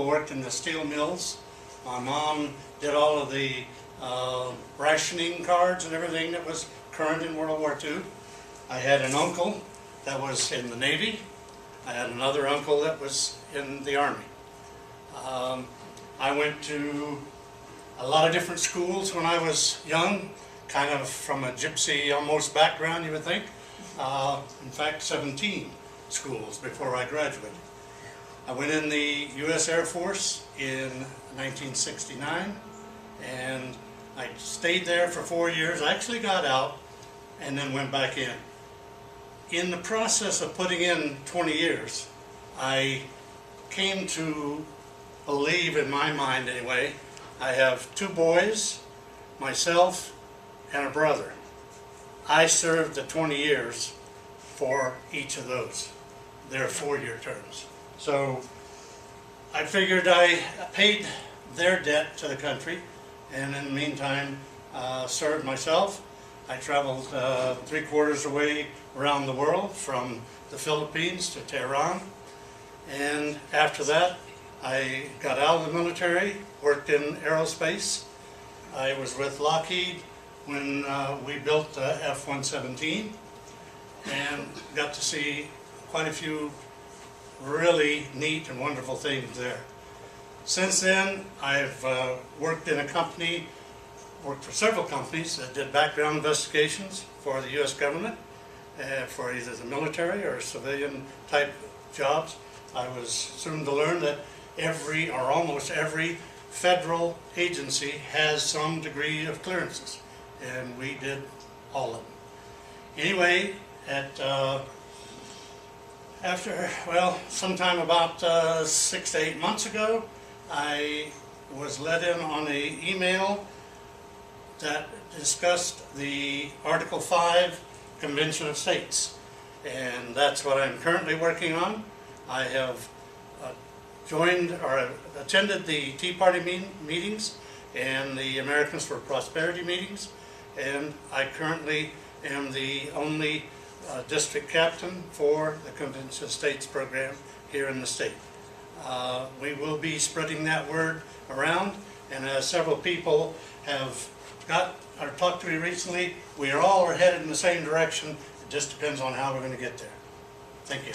worked in the steel mills. My mom did all of the rationing cards and everything that was current in World War II. I had an uncle that was in the Navy. I had another uncle that was in the Army. I went to a lot of different schools when I was young, kind of from a gypsy almost background, you would think. In fact, 17 schools before I graduated. I went in the U.S. Air Force in 1969, and I stayed there for 4 years. I actually got out and then went back in. In the process of putting in 20 years, I came to believe, in my mind anyway, I have 2 boys, myself, and a brother. I served the 20 years for each of those. They're 4-year terms. So I figured I paid their debt to the country, and in the meantime served myself. I traveled 3/4 the way around the world, from the Philippines to Tehran, and after that I got out of the military, worked in aerospace. I was with Lockheed when we built the F-117, and got to see quite a few really neat and wonderful things there. Since then, I've worked in a company, worked for several companies that did background investigations for the U.S. government, for either the military or civilian type jobs. I was soon to learn that every, or almost every, federal agency has some degree of clearances, and we did all of them. Anyway, sometime about 6 to 8 months ago, I was let in on an email that discussed the Article 5 Convention of States, and that's what I'm currently working on. I have joined or attended the Tea Party meetings and the Americans for Prosperity meetings, and I currently am the only district captain for the Convention of States program here in the state. We will be spreading that word around, and as several people have talked to me recently, we are all headed in the same direction. It just depends on how we're going to get there. Thank you.